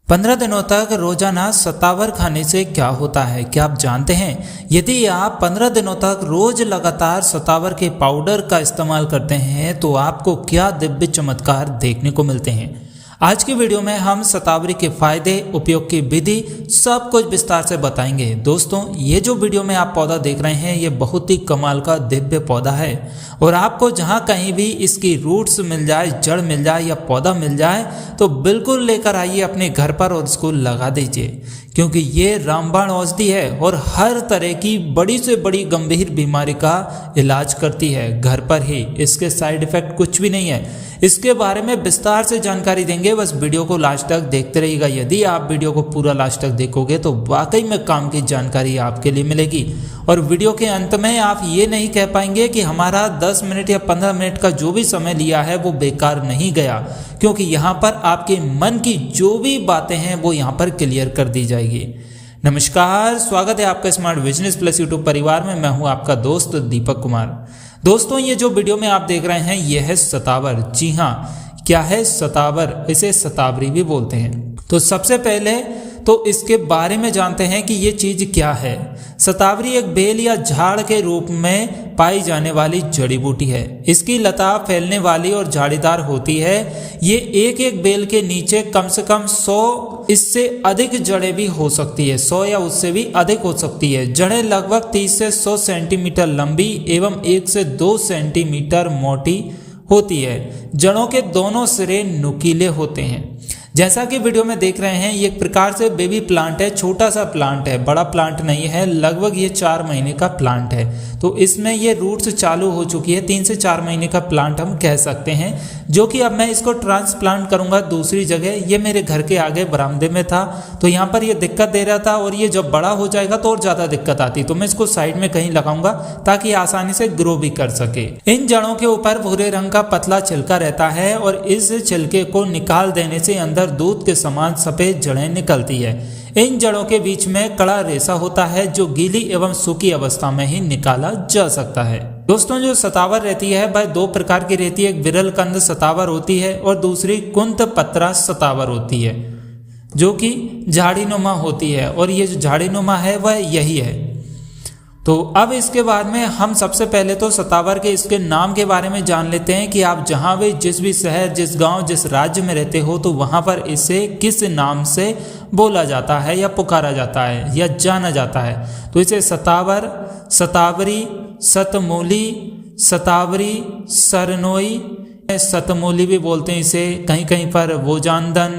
15 दिनों तक रोजाना शतावर खाने से क्या होता है, क्या आप जानते हैं? यदि आप 15 दिनों तक रोज लगातार शतावर के पाउडर का इस्तेमाल करते हैं तो आपको क्या दिव्य चमत्कार देखने को मिलते हैं। आज की वीडियो में हम शतावरी के फायदे, उपयोग की विधि, सब कुछ विस्तार से बताएंगे। दोस्तों, ये जो वीडियो में आप पौधा देख रहे हैं ये बहुत ही कमाल का दिव्य पौधा है और आपको जहां कहीं भी इसकी रूट्स मिल जाए, जड़ मिल जाए या पौधा मिल जाए तो बिल्कुल लेकर आइए अपने घर पर और इसको लगा दीजिए, क्योंकि ये रामबाण औषधि है और हर तरह की बड़ी से बड़ी गंभीर बीमारी का इलाज करती है घर पर ही। इसके साइड इफेक्ट कुछ भी नहीं है। इसके बारे में विस्तार से जानकारी देंगे, बस वीडियो को लास्ट तक देखते रहिएगा। यदि आप वीडियो को पूरा लास्ट तक देखोगे तो वाकई में काम की जानकारी आपके लिए मिलेगी और वीडियो के अंत में आप ये नहीं कह पाएंगे कि हमारा 10 मिनट या 15 मिनट का जो भी समय लिया है वो बेकार नहीं गया, क्योंकि यहाँ पर आपके मन की जो भी बातें हैं वो यहाँ पर क्लियर कर दी जाएगी। नमस्कार, स्वागत है आपका स्मार्ट बिजनेस प्लस यूट्यूब परिवार में। मैं हूँ आपका दोस्त दीपक कुमार। दोस्तों, ये जो वीडियो में आप देख रहे हैं ये है शतावर। जी हाँ, क्या है शतावर? इसे शतावरी भी बोलते हैं। तो सबसे पहले तो इसके बारे में जानते हैं कि ये चीज क्या है। शतावरी एक बेल या झाड़ के रूप में पाई जाने वाली जड़ी बूटी है। इसकी लता फैलने वाली और झाड़ीदार होती है। ये एक एक बेल के नीचे कम से कम 100 इससे अधिक जड़ें भी हो सकती है। 100 या उससे भी अधिक हो सकती है। जड़ें लगभग 30 से 100 सेंटीमीटर लंबी एवं 1 से 2 सेंटीमीटर मोटी होती है। जड़ों के दोनों सिरे नुकीले होते हैं। जैसा कि वीडियो में देख रहे हैं ये एक प्रकार से बेबी प्लांट है, छोटा सा प्लांट है, बड़ा प्लांट नहीं है। लगभग ये 4 महीने का प्लांट है। तो इसमें ये रूट्स चालू हो चुकी है। 3 से 4 महीने का प्लांट हम कह सकते हैं, जो कि अब मैं इसको ट्रांसप्लांट करूंगा दूसरी जगह। ये मेरे घर के आगे बरामदे में था तो यहाँ पर ये दिक्कत दे रहा था और ये जब बड़ा हो जाएगा तो और ज्यादा दिक्कत आती, तो मैं इसको साइड में कहीं लगाऊंगा ताकि आसानी से ग्रो भी कर सके। इन जड़ों के ऊपर भूरे रंग का पतला छिलका रहता है और इस छिलके को निकाल देने से अंदर दूध के समान सफेद जड़ें निकलती है। इन जड़ों के बीच में कड़ा रेशा होता है जो गीली एवं सूखी अवस्था में ही निकाला जा सकता है। दोस्तों, जो शतावर रहती है वह 2 प्रकार की रहती है। एक विरल कंद शतावर होती है और दूसरी कुंत पत्रा शतावर होती है, जो कि झाड़ीनुमा होती है। और ये जो झाड़ीनुमा है वह यही है। तो अब इसके बाद में हम सबसे पहले तो शतावर के इसके नाम के बारे में जान लेते हैं कि आप जहां भी, जिस भी शहर, जिस गांव, जिस राज्य में रहते हो तो वहां पर इसे किस नाम से बोला जाता है या पुकारा जाता है या जाना जाता है। तो इसे शतावर, शतावरी, शतमूली, शतावरी, सरनोई, शतमूली भी बोलते हैं इसे। कहीं कहीं पर भोजानदन,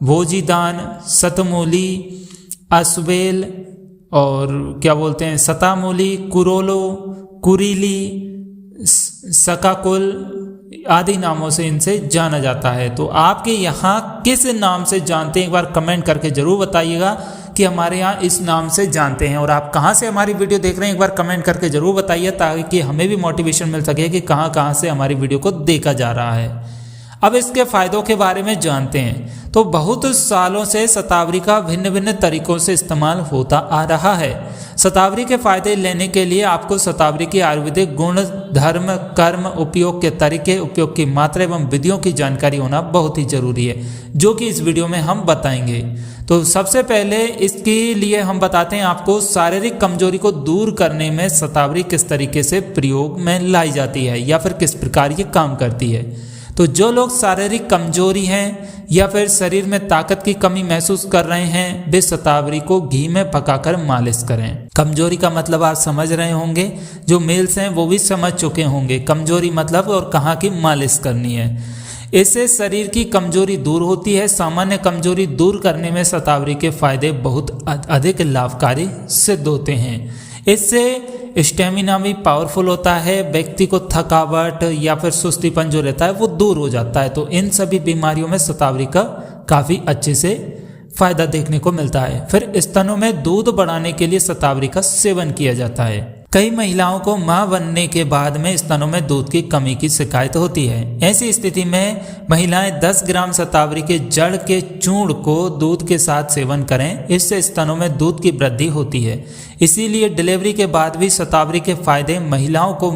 भोजीदान, शतमूली, असबेल और क्या बोलते हैं शतामूली, कुरोलो, कुरीली, सकाकुल आदि नामों से इनसे जाना जाता है। तो आपके यहाँ किस नाम से जानते हैं एक बार कमेंट करके जरूर बताइएगा कि हमारे यहाँ इस नाम से जानते हैं। और आप कहाँ से हमारी वीडियो देख रहे हैं एक बार कमेंट करके जरूर बताइए, ताकि हमें भी मोटिवेशन मिल सके कि कहाँ कहाँ से हमारी वीडियो को देखा जा रहा है। अब इसके फायदों के बारे में जानते हैं। तो बहुत सालों से शतावरी का भिन्न भिन्न तरीकों से इस्तेमाल होता आ रहा है। शतावरी के फायदे लेने के लिए आपको शतावरी की आयुर्वेदिक गुण, धर्म, कर्म, उपयोग के तरीके, उपयोग की मात्रा एवं विधियों की जानकारी होना बहुत ही जरूरी है, जो कि इस वीडियो में हम बताएंगे। तो सबसे पहले इसके लिए हम बताते हैं आपको शारीरिक कमजोरी को दूर करने में शतावरी किस तरीके से प्रयोग में लाई जाती है या फिर किस प्रकार ये काम करती है। तो जो लोग शारीरिक कमजोरी हैं या फिर शरीर में ताकत की कमी महसूस कर रहे हैं वे शतावरी को घी में पकाकर मालिश करें। कमजोरी का मतलब आप समझ रहे होंगे, जो मेल्स हैं वो भी समझ चुके होंगे कमजोरी मतलब और कहाँ की मालिश करनी है। इससे शरीर की कमजोरी दूर होती है। सामान्य कमजोरी दूर करने में शतावरी के फायदे बहुत अधिक लाभकारी सिद्ध होते हैं। इससे स्टेमिना भी पावरफुल होता है। व्यक्ति को थकावट या फिर सुस्तीपन जो रहता है वो दूर हो जाता है। तो इन सभी बीमारियों में शतावरी का काफ़ी अच्छे से फायदा देखने को मिलता है। फिर स्तनों में दूध बढ़ाने के लिए शतावरी का सेवन किया जाता है। कई महिलाओं को मां बनने के बाद में स्तनों में दूध की कमी की शिकायत होती है। ऐसी स्थिति में महिलाएं 10 ग्राम शतावरी के जड़ के चूर्ण को दूध के साथ सेवन करें। इससे स्तनों में दूध की वृद्धि होती है। इसीलिए डिलीवरी के बाद भी शतावरी के फायदे महिलाओं को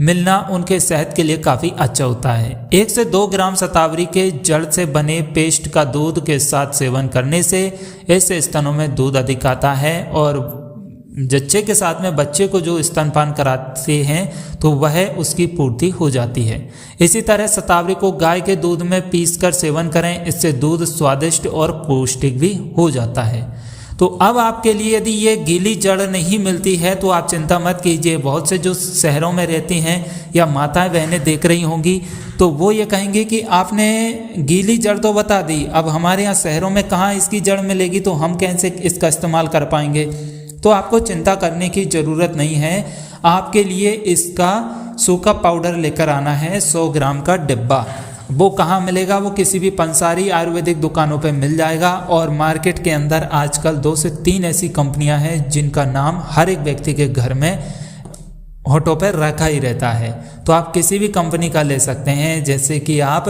मिलना उनके सेहत के लिए काफ़ी अच्छा होता है। 1 से 2 ग्राम शतावरी के जड़ से बने पेस्ट का दूध के साथ सेवन करने से इससे स्तनों में दूध अधिक आता है और जच्चे के साथ में बच्चे को जो स्तनपान कराते हैं तो वह उसकी पूर्ति हो जाती है। इसी तरह शतावरी को गाय के दूध में पीसकर सेवन करें। इससे दूध स्वादिष्ट और पौष्टिक भी हो जाता है। तो अब आपके लिए यदि ये गीली जड़ नहीं मिलती है तो आप चिंता मत कीजिए। बहुत से जो शहरों में रहती हैं या माताएं बहनें देख रही होंगी तो वो ये कहेंगे कि आपने गीली जड़ तो बता दी, अब हमारे यहाँ शहरों में कहाँ इसकी जड़ मिलेगी, तो हम कैसे इसका इस्तेमाल कर पाएंगे। तो आपको चिंता करने की ज़रूरत नहीं है। आपके लिए इसका सूखा पाउडर लेकर आना है 100 ग्राम का डिब्बा। वो कहाँ मिलेगा, वो किसी भी पंसारी आयुर्वेदिक दुकानों पे मिल जाएगा। और मार्केट के अंदर आजकल 2 से 3 ऐसी कंपनियां हैं जिनका नाम हर एक व्यक्ति के घर में होठों पर रखा ही रहता है। तो आप किसी भी कंपनी का ले सकते हैं, जैसे कि आप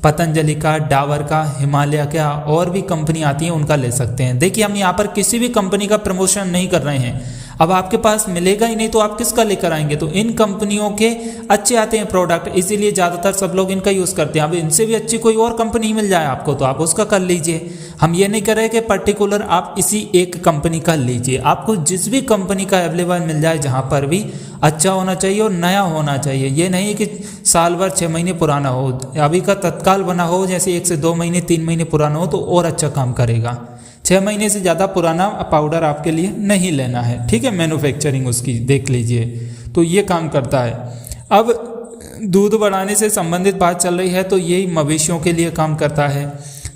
पतंजलि का, डाबर का, हिमालय का, और भी कंपनी आती हैं उनका ले सकते हैं। देखिए हम यहाँ पर किसी भी कंपनी का प्रमोशन नहीं कर रहे हैं। अब आपके पास मिलेगा ही नहीं तो आप किसका लेकर आएंगे। तो इन कंपनियों के अच्छे आते हैं प्रोडक्ट, इसीलिए ज़्यादातर सब लोग इनका यूज़ करते हैं। अब इनसे भी अच्छी कोई और कंपनी मिल जाए आपको तो आप उसका कर लीजिए। हम ये नहीं कर रहे कि पर्टिकुलर आप इसी एक कंपनी का लीजिए। आपको जिस भी कंपनी का अवेलेबल मिल जाए, जहाँ पर भी अच्छा होना चाहिए और नया होना चाहिए। ये नहीं कि साल भर 6 महीने पुराना हो, अभी का तत्काल बना हो, जैसे 1 से 2 महीने 3 महीने पुराना हो तो और अच्छा काम करेगा। 6 महीने से ज़्यादा पुराना पाउडर आपके लिए नहीं लेना है, ठीक है। मैन्युफैक्चरिंग उसकी देख लीजिए, तो ये काम करता है। अब दूध बढ़ाने से संबंधित बात चल रही है तो यही मवेशियों के लिए काम करता है।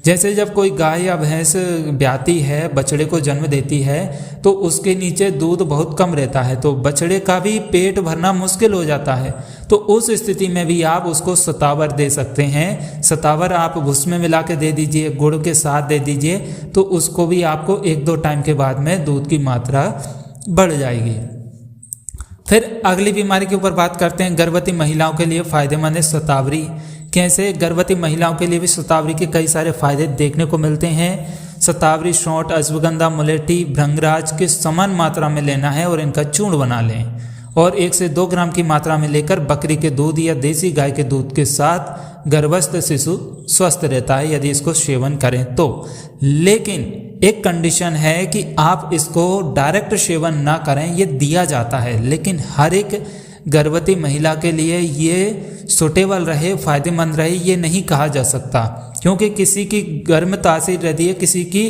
जैसे जब कोई गाय या भैंस ब्याती है, बछड़े को जन्म देती है, तो उसके नीचे दूध बहुत कम रहता है, तो बछड़े का भी पेट भरना मुश्किल हो जाता है। तो उस स्थिति में भी आप उसको शतावर दे सकते हैं। शतावर आप भूस में मिला के दे दीजिए, गुड़ के साथ दे दीजिए, तो उसको भी आपको 1-2 टाइम के बाद में दूध की मात्रा बढ़ जाएगी। फिर अगली बीमारी के ऊपर बात करते हैं। गर्भवती महिलाओं के लिए फायदेमंद है शतावरी। कैसे? गर्भवती महिलाओं के लिए भी शतावरी के कई सारे फायदे देखने को मिलते हैं। शतावरी, सौंठ, अश्वगंधा, मुलेठी, भृंगराज के समान मात्रा में लेना है और इनका चूर्ण बना लें और 1 से 2 ग्राम की मात्रा में लेकर बकरी के दूध या देसी गाय के दूध के साथ गर्भस्थ शिशु स्वस्थ रहता है यदि इसको सेवन करें तो। लेकिन एक कंडीशन है कि आप इसको डायरेक्ट सेवन ना करें। ये दिया जाता है, लेकिन हर एक गर्भवती महिला के लिए ये सूटेबल रहे, फायदेमंद रहे, ये नहीं कहा जा सकता। क्योंकि किसी की गर्म तासीर रहती है, किसी की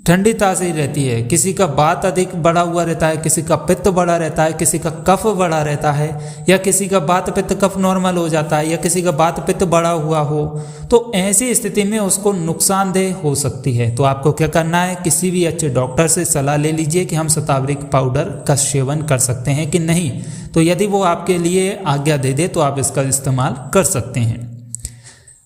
ठंडी तासीर रहती है, किसी का बात अधिक बढ़ा हुआ रहता है, किसी का पित्त बढ़ा रहता है, किसी का कफ बढ़ा रहता है, या किसी का बात पित्त कफ नॉर्मल हो जाता है, या किसी का बात पित्त बढ़ा हुआ हो। तो ऐसी स्थिति में उसको नुकसानदेह हो सकती है। तो आपको क्या करना है, किसी भी अच्छे डॉक्टर से सलाह ले लीजिए कि हम शतावरी पाउडर का सेवन कर सकते हैं कि नहीं। तो यदि वो आपके लिए आज्ञा दे दे तो आप इसका इस्तेमाल कर सकते हैं।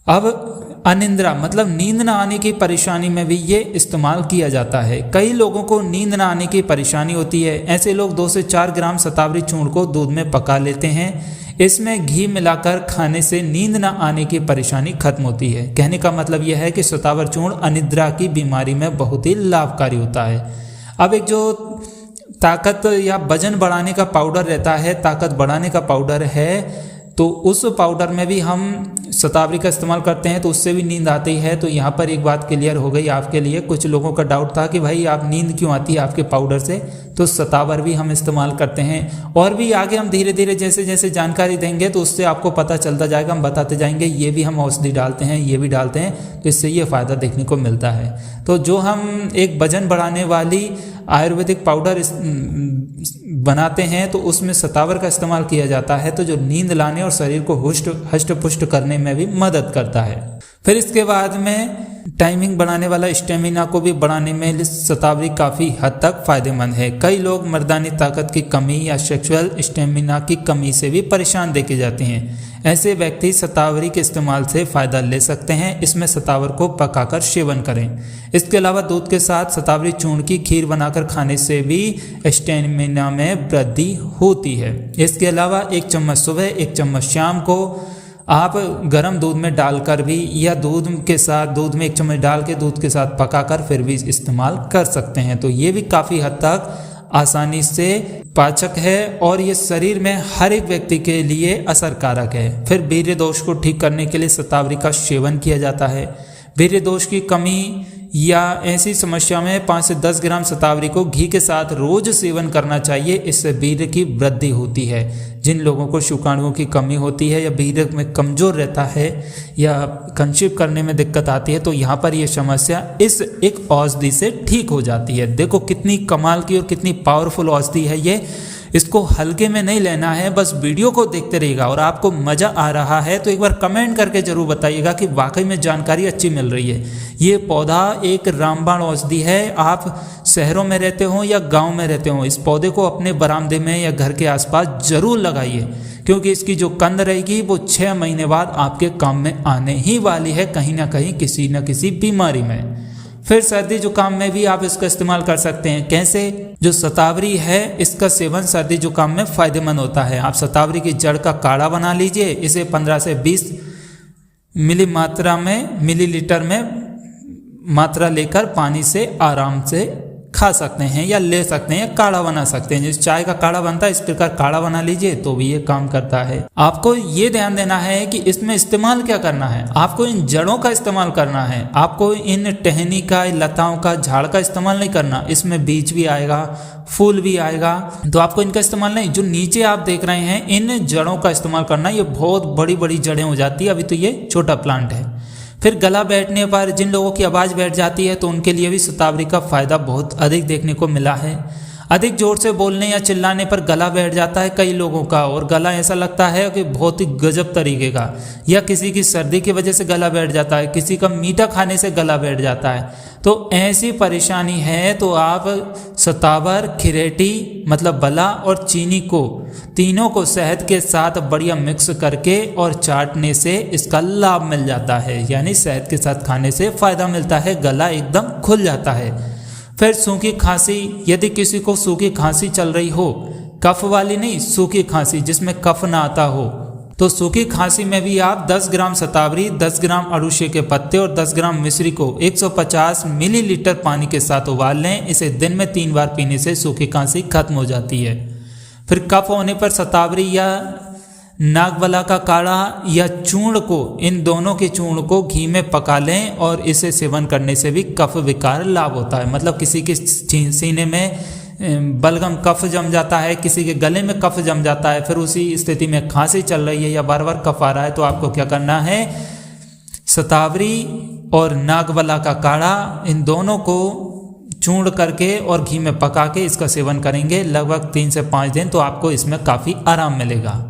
अब अनिद्रा मतलब नींद न आने की परेशानी में भी ये इस्तेमाल किया जाता है। कई लोगों को नींद न आने की परेशानी होती है। ऐसे लोग 2 से 4 ग्राम शतावरी चूर्ण को दूध में पका लेते हैं। इसमें घी मिलाकर खाने से नींद न आने की परेशानी खत्म होती है। कहने का मतलब यह है कि शतावर चूर्ण अनिद्रा की बीमारी में बहुत ही लाभकारी होता है। अब एक जो ताकत या वजन बढ़ाने का पाउडर रहता है, ताकत बढ़ाने का पाउडर है, तो उस पाउडर में भी हम शतावरी का इस्तेमाल करते हैं तो उससे भी नींद आती है। तो यहाँ पर एक बात क्लियर हो गई आपके लिए। कुछ लोगों का डाउट था कि भाई आप नींद क्यों आती है आपके पाउडर से, तो शतावर भी हम इस्तेमाल करते हैं। और भी आगे हम धीरे धीरे जैसे जैसे जानकारी देंगे तो उससे आपको पता चलता जाएगा, हम बताते जाएंगे। ये भी हम औषधि डालते हैं, ये भी डालते हैं, तो इससे ये फ़ायदा देखने को मिलता है। तो जो हम एक वजन बढ़ाने वाली आयुर्वेदिक पाउडर बनाते हैं तो उसमें शतावर का इस्तेमाल किया जाता है, तो जो नींद लाने और शरीर को हष्ट पुष्ट करने में भी मदद करता है। फिर इसके बाद में टाइमिंग बढ़ाने वाला स्टेमिना को भी बढ़ाने में शतावरी काफ़ी हद तक फायदेमंद है। कई लोग मर्दानी ताकत की कमी या सेक्सुअल स्टेमिना की कमी से भी परेशान देखे जाते हैं। ऐसे व्यक्ति शतावरी के इस्तेमाल से फ़ायदा ले सकते हैं। इसमें शतावर को पकाकर सेवन करें। इसके अलावा दूध के साथ शतावरी चूर्ण की खीर बनाकर खाने से भी स्टेमिना में वृद्धि होती है। इसके अलावा 1 चम्मच सुबह 1 चम्मच शाम को आप गर्म दूध में डालकर भी या दूध में 1 चम्मच डाल के दूध के साथ पकाकर फिर भी इस्तेमाल कर सकते हैं। तो ये भी काफ़ी हद तक आसानी से पाचक है और ये शरीर में हर एक व्यक्ति के लिए असरकारक है। फिर वीर्य दोष को ठीक करने के लिए शतावरी का सेवन किया जाता है। वीर्य दोष की कमी या ऐसी समस्या में 5 से 10 ग्राम शतावरी को घी के साथ रोज सेवन करना चाहिए। इससे वीर्य की वृद्धि होती है। जिन लोगों को शुक्राणुओं की कमी होती है या वीर्य में कमजोर रहता है या कंसीव करने में दिक्कत आती है तो यहाँ पर ये समस्या इस एक औषधि से ठीक हो जाती है। देखो कितनी कमाल की और कितनी पावरफुल औषधि है ये। इसको हल्के में नहीं लेना है, बस वीडियो को देखते रहिएगा और आपको मज़ा आ रहा है तो एक बार कमेंट करके ज़रूर बताइएगा कि वाकई में जानकारी अच्छी मिल रही है। ये पौधा एक रामबाण औषधि है। आप शहरों में रहते हो या गांव में रहते हो, इस पौधे को अपने बरामदे में या घर के आसपास ज़रूर लगाइए, क्योंकि इसकी जो कंद रहेगी वो 6 महीने बाद आपके काम में आने ही वाली है, कहीं ना कहीं किसी न किसी बीमारी में। फिर सर्दी जुकाम में भी आप इसका इस्तेमाल कर सकते हैं। कैसे? जो शतावरी है इसका सेवन सर्दी जुकाम में फायदेमंद होता है। आप शतावरी की जड़ का काढ़ा बना लीजिए। इसे 15 से 20 मिलीलीटर में मात्रा लेकर पानी से आराम से खा सकते हैं या ले सकते हैं, काढ़ा बना सकते हैं। जिस चाय का काढ़ा बनता है इस प्रकार काढ़ा बना लीजिए तो भी ये काम करता है। आपको ये ध्यान देना है कि इसमें इस्तेमाल क्या करना है। आपको इन जड़ों का इस्तेमाल करना है। आपको इन टहनी का, लताओं का, झाड़ का इस्तेमाल नहीं करना। इसमें बीज भी आएगा, फूल भी आएगा, तो आपको इनका इस्तेमाल नहीं। जो नीचे आप देख रहे हैं इन जड़ों का इस्तेमाल करना। ये बहुत बड़ी बड़ी जड़ें हो जाती है, अभी तो ये छोटा प्लांट है। फिर गला बैठने पर जिन लोगों की आवाज़ बैठ जाती है तो उनके लिए भी शतावरी का फ़ायदा बहुत अधिक देखने को मिला है। अधिक जोर से बोलने या चिल्लाने पर गला बैठ जाता है कई लोगों का, और गला ऐसा लगता है कि बहुत ही गजब तरीके का, या किसी की सर्दी की वजह से गला बैठ जाता है, किसी का मीठा खाने से गला बैठ जाता है। तो ऐसी परेशानी है तो आप शतावर, खिरेटी मतलब बला और चीनी को तीनों को शहद के साथ बढ़िया मिक्स करके और चाटने से इसका लाभ मिल जाता है। यानी शहद के साथ खाने से फ़ायदा मिलता है, गला एकदम खुल जाता है। फिर सूखी खांसी, यदि किसी को सूखी खांसी चल रही हो, कफ वाली नहीं, सूखी खांसी जिसमें कफ ना आता हो, तो सूखी खांसी में भी आप 10 ग्राम शतावरी, 10 ग्राम अड़ूसिये के पत्ते और 10 ग्राम मिश्री को 150 मिलीलीटर पानी के साथ उबाल लें। इसे दिन में 3 बार पीने से सूखी खांसी खत्म हो जाती है। फिर कफ होने पर शतावरी या नागबला का काढ़ा या चूर्ण को, इन दोनों के चूर्ण को घी में पका लें और इसे सेवन करने से भी कफ विकार लाभ होता है। मतलब किसी के सीने में बलगम कफ जम जाता है, किसी के गले में कफ जम जाता है, फिर उसी स्थिति में खांसी चल रही है या बार बार कफ आ रहा है, तो आपको क्या करना है, शतावरी और नागबला का काढ़ा इन दोनों को चूर्ण करके और घी में पका के इसका सेवन करेंगे लगभग 3 से 5 दिन, तो आपको इसमें काफ़ी आराम मिलेगा।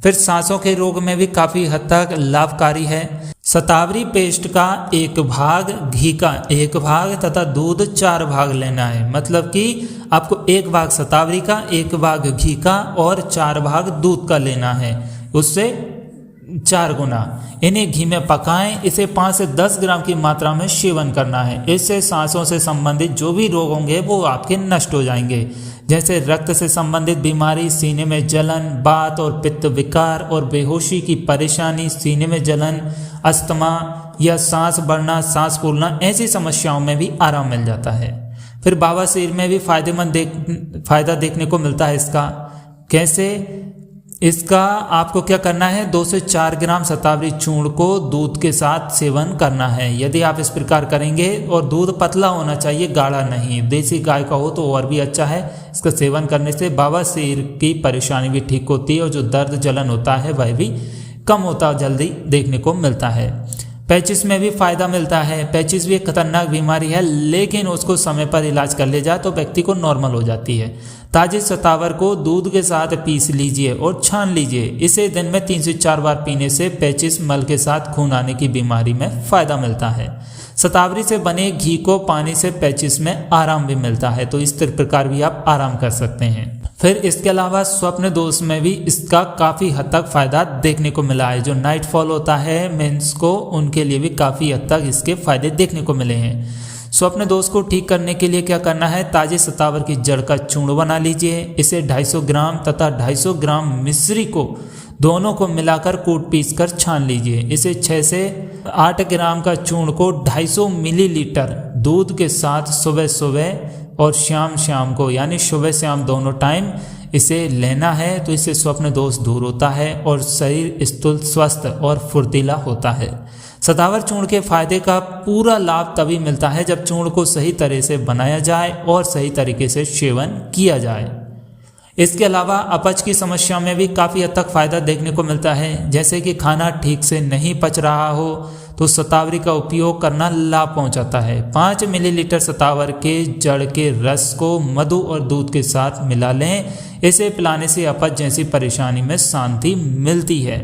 फिर सांसों के रोग में भी काफ़ी हद तक लाभकारी है। शतावरी पेस्ट का 1 भाग, घी का 1 भाग तथा दूध 4 भाग लेना है। मतलब कि आपको 1 भाग शतावरी का, 1 भाग घी का और 4 भाग दूध का लेना है, उससे 4 गुना। इन्हें घी में पकाएं। इसे 5 से 10 ग्राम की मात्रा में सेवन करना है। इससे सांसों से संबंधित जो भी रोग होंगे वो आपके नष्ट हो जाएंगे, जैसे रक्त से संबंधित बीमारी, सीने में जलन, वात और पित्त विकार और बेहोशी की परेशानी, सीने में जलन, अस्थमा या सांस बढ़ना, सांस फूलना, ऐसी समस्याओं में भी आराम मिल जाता है। फिर बवासीर में भी फायदा देखने को मिलता है इसका। कैसे? इसका आपको क्या करना है, 2 से 4 ग्राम शतावरी चूर्ण को दूध के साथ सेवन करना है। यदि आप इस प्रकार करेंगे, और दूध पतला होना चाहिए, गाढ़ा नहीं, देसी गाय का हो तो और भी अच्छा है। इसका सेवन करने से बवासीर की परेशानी भी ठीक होती है और जो दर्द जलन होता है वह भी कम होता जल्दी देखने को मिलता है। पेचिस में भी फ़ायदा मिलता है। पेचिस भी एक खतरनाक बीमारी है, लेकिन उसको समय पर इलाज कर ले जाए तो व्यक्ति को नॉर्मल हो जाती है। ताजे सतावर को दूध के साथ पीस लीजिए और छान लीजिए। इसे दिन में 3 से 4 बार पीने से पेचिस मल के साथ खून आने की बीमारी में फ़ायदा मिलता है। शतावरी से बने घी को पानी से पेचिस में आराम भी मिलता है, तो इस प्रकार भी आप आराम कर सकते हैं। फिर इसके अलावा स्वप्न दोष में भी इसका काफ़ी हद तक फ़ायदा देखने को मिला है। जो नाइट फॉल होता है मेंस को, उनके लिए भी काफ़ी हद तक इसके फ़ायदे देखने को मिले हैं। स्वप्न दोष को ठीक करने के लिए क्या करना है, ताजे सतावर की जड़ का चूर्ण बना लीजिए। इसे 250 ग्राम तथा 250 ग्राम मिश्री को दोनों को मिलाकर कूट पीस कर छान लीजिए। इसे 6 से 8 ग्राम का चूर्ण को 250 मिलीलीटर दूध के साथ सुबह सुबह और शाम शाम को, यानी सुबह शाम दोनों टाइम इसे लेना है। तो इससे स्वप्न दोष दूर होता है और शरीर स्थूल, स्वस्थ और फुर्तीला होता है। सतावर चूर्ण के फायदे का पूरा लाभ तभी मिलता है जब चूर्ण को सही तरह से बनाया जाए और सही तरीके से सेवन किया जाए। इसके अलावा अपच की समस्या में भी काफ़ी हद तक फ़ायदा देखने को मिलता है। जैसे कि खाना ठीक से नहीं पच रहा हो तो शतावरी का उपयोग करना लाभ पहुंचाता है। 5 मिलीलीटर शतावर के जड़ के रस को मधु और दूध के साथ मिला लें। इसे पिलाने से अपच जैसी परेशानी में शांति मिलती है।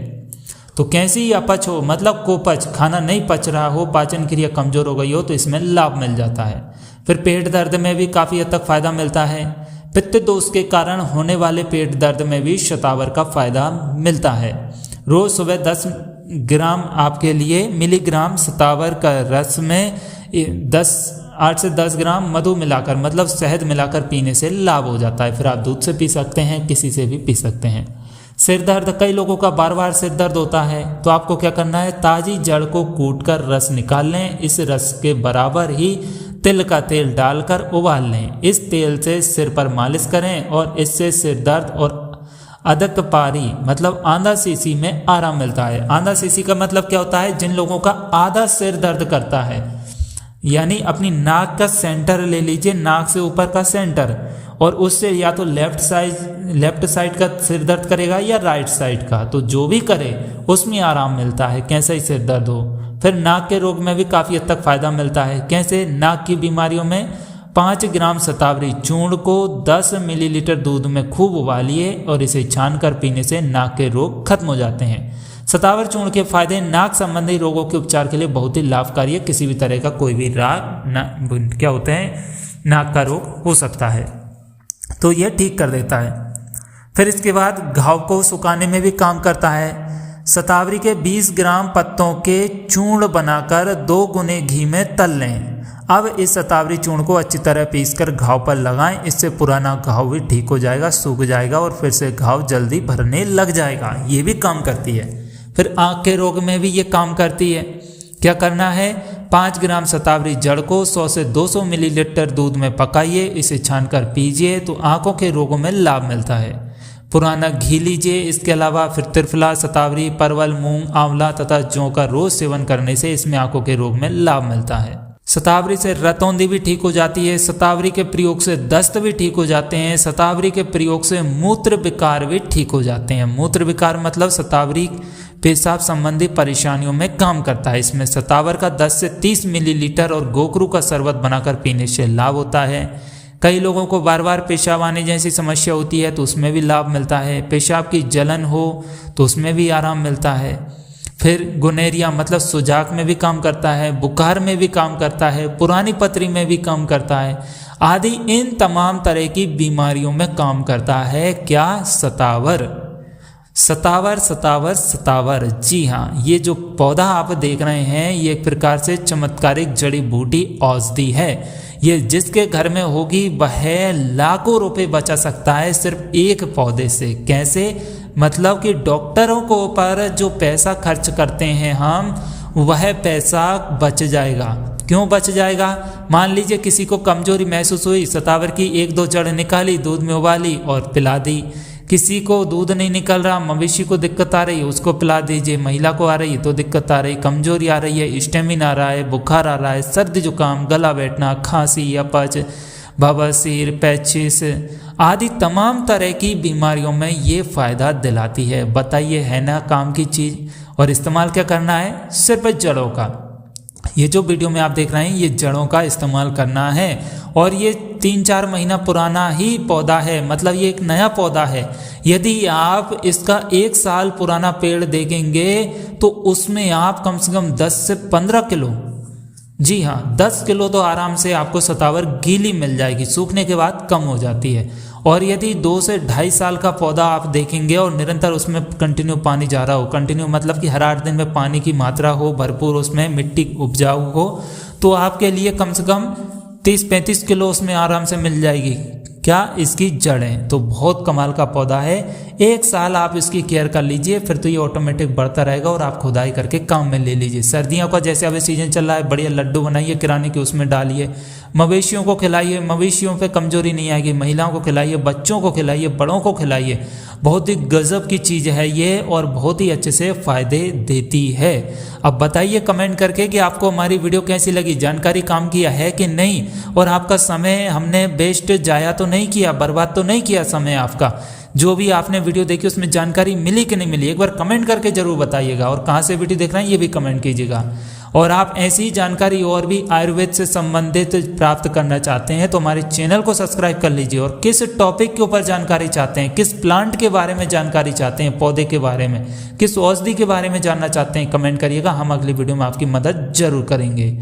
तो कैसी अपच हो, मतलब कोपच, खाना नहीं पच रहा हो, पाचन क्रिया कमज़ोर हो गई हो, तो इसमें लाभ मिल जाता है। फिर पेट दर्द में भी काफ़ी हद तक फ़ायदा मिलता है। पित्त दोष के कारण होने वाले पेट दर्द में भी शतावर का फ़ायदा मिलता है। रोज़ सुबह 10 ग्राम आपके लिए मिलीग्राम शतावर का रस में 8 से 10 ग्राम मधु मिलाकर, मतलब शहद मिलाकर पीने से लाभ हो जाता है। फिर आप दूध से पी सकते हैं, किसी से भी पी सकते हैं। सिर दर्द, कई लोगों का बार बार सिर दर्द होता है, तो आपको क्या करना है, ताज़ी जड़ को कूटकर रस निकाल लें। इस रस के बराबर ही तिल का तेल डालकर उबाल लें। इस तेल से सिर पर मालिश करें और इससे सिर दर्द और अदक पारी, मतलब आधा सीसी में आराम मिलता है। आधा सीसी का मतलब क्या होता है, जिन लोगों का आधा सिर दर्द करता है, यानी अपनी नाक का सेंटर ले लीजिए, नाक से ऊपर का सेंटर, और उससे या तो लेफ्ट साइड का सिर दर्द करेगा या राइट साइड का, तो जो भी करे उसमें आराम मिलता है, कैसा ही सिर दर्द हो। फिर नाक के रोग में भी काफ़ी हद तक फ़ायदा मिलता है। कैसे, नाक की बीमारियों में 5 ग्राम शतावरी चूर्ण को 10 मिलीलीटर दूध में खूब उबालिए और इसे छानकर पीने से नाक के रोग खत्म हो जाते हैं। शतावर चूर्ण के फायदे नाक संबंधी रोगों के उपचार के लिए बहुत ही लाभकारी है। किसी भी तरह का कोई भी क्या होते हैं, नाक का रोग हो सकता है, तो यह ठीक कर देता है। फिर इसके बाद घाव को सुखाने में भी काम करता है। शतावरी के 20 ग्राम पत्तों के चूर्ण बनाकर 2 गुने घी में तल लें। अब इस शतावरी चूर्ण को अच्छी तरह पीसकर घाव पर लगाएं। इससे पुराना घाव भी ठीक हो जाएगा, सूख जाएगा और फिर से घाव जल्दी भरने लग जाएगा। ये भी काम करती है। फिर आँख के रोग में भी ये काम करती है। क्या करना है, 5 ग्राम शतावरी जड़ को 100 से 200 मिलीलीटर दूध में पकाइए, इसे छानकर पीजिए, तो आँखों के रोगों में लाभ मिलता है। पुराना घी लीजिए। इसके अलावा फिर त्रिफला, शतावरी, परवल, मूंग, आंवला तथा जौ का रोज सेवन करने से इसमें आंखों के रोग में लाभ मिलता है। शतावरी से रतौंधी भी ठीक हो जाती है। शतावरी के प्रयोग से दस्त भी ठीक हो जाते हैं। शतावरी के प्रयोग से मूत्र विकार भी ठीक हो जाते हैं। मूत्र विकार मतलब शतावरी पेशाब संबंधी परेशानियों में काम करता है। इसमें शतावर का 10 से 30 मिलीलीटर और गोकरू का शरबत बनाकर पीने से लाभ होता है। कई लोगों को बार बार पेशाब आने जैसी समस्या होती है, तो उसमें भी लाभ मिलता है। पेशाब की जलन हो तो उसमें भी आराम मिलता है। फिर गुनेरिया मतलब सुजाक में भी काम करता है, बुखार में भी काम करता है, पुरानी पथरी में भी काम करता है, आदि इन तमाम तरह की बीमारियों में काम करता है। क्या, शतावर। शतावर शतावर शतावर, जी हाँ, ये जो पौधा आप देख रहे हैं ये एक प्रकार से चमत्कारिक जड़ी बूटी औषधि है। ये जिसके घर में होगी वह लाखों रुपए बचा सकता है सिर्फ एक पौधे से। कैसे, मतलब कि डॉक्टरों को पर जो पैसा खर्च करते हैं हम, वह पैसा बच जाएगा। क्यों बच जाएगा, मान लीजिए किसी को कमजोरी महसूस हुई, शतावर की 1-2 जड़ निकाली, दूध में उबाली और पिला दी। किसी को दूध नहीं निकल रहा, मवेशी को दिक्कत आ रही है, उसको पिला दीजिए। महिला को आ रही है तो दिक्कत आ रही, कमजोरी आ रही है, स्टेमिना आ रहा है, बुखार आ रहा है, सर्दी जुकाम, गला बैठना, खांसी, अपच, बवासीर, पेचिस आदि तमाम तरह की बीमारियों में ये फ़ायदा दिलाती है। बताइए, है ना काम की चीज़। और इस्तेमाल क्या करना है, सिर्फ जड़ों का। ये जो वीडियो में आप देख रहे हैं ये जड़ों का इस्तेमाल करना है और ये 3-4 महीना पुराना ही पौधा है, मतलब ये एक नया पौधा है। यदि आप इसका 1 साल पुराना पेड़ देखेंगे तो उसमें आप कम से कम 10 से 15 किलो, जी हाँ 10 किलो तो आराम से आपको सतावर गीली मिल जाएगी, सूखने के बाद कम हो जाती है। और यदि 2 से 2.5 साल का पौधा आप देखेंगे और निरंतर उसमें कंटिन्यू पानी जा रहा हो, कंटिन्यू मतलब कि हर 8 दिन में पानी की मात्रा हो भरपूर, उसमें मिट्टी उपजाऊ हो, तो आपके लिए कम से कम 30-35 किलो उसमें आराम से मिल जाएगी। क्या, इसकी जड़ें। तो बहुत कमाल का पौधा है। 1 साल आप इसकी केयर कर लीजिए, फिर तो ये ऑटोमेटिक बढ़ता रहेगा और आप खुदाई करके काम में ले लीजिए। सर्दियों का जैसे अभी सीजन चल रहा है, बढ़िया लड्डू बनाइए किराने के, उसमें डालिए, मवेशियों को खिलाइए, मवेशियों पे कमजोरी नहीं आएगी, महिलाओं को खिलाइए, बच्चों को खिलाइए, बड़ों को खिलाइए। बहुत ही गजब की चीज़ है ये और बहुत ही अच्छे से फायदे देती है। अब बताइए कमेंट करके कि आपको हमारी वीडियो कैसी लगी, जानकारी काम किया है कि नहीं, और आपका समय हमने वेस्ट जाया तो नहीं किया, बर्बाद तो नहीं किया समय आपका। जो भी आपने वीडियो देखी उसमें जानकारी मिली कि नहीं मिली, एक बार कमेंट करके जरूर बताइएगा। और कहाँ से वीडियो देख रहे हैं ये भी कमेंट कीजिएगा। और आप ऐसी जानकारी और भी आयुर्वेद से संबंधित प्राप्त करना चाहते हैं तो हमारे चैनल को सब्सक्राइब कर लीजिए। और किस टॉपिक के ऊपर जानकारी चाहते हैं, किस प्लांट के बारे में जानकारी चाहते हैं, पौधे के बारे में, किस औषधि के बारे में जानना चाहते हैं, कमेंट करिएगा। हम अगली वीडियो में आपकी मदद जरूर करेंगे।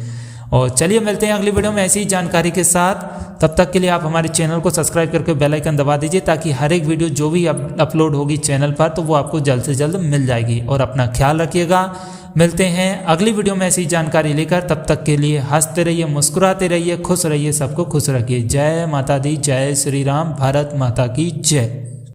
और चलिए मिलते हैं अगली वीडियो में ऐसी ही जानकारी के साथ। तब तक के लिए आप हमारे चैनल को सब्सक्राइब करके बेल आइकन दबा दीजिए ताकि हर एक वीडियो जो भी अपलोड होगी चैनल पर तो वो आपको जल्द से जल्द मिल जाएगी। और अपना ख्याल रखिएगा। मिलते हैं अगली वीडियो में ऐसी जानकारी लेकर। तब तक के लिए हंसते रहिए, मुस्कुराते रहिए, खुश रहिए, सबको खुश रखिए। जय माता दी, जय श्री राम, भारत माता की जय।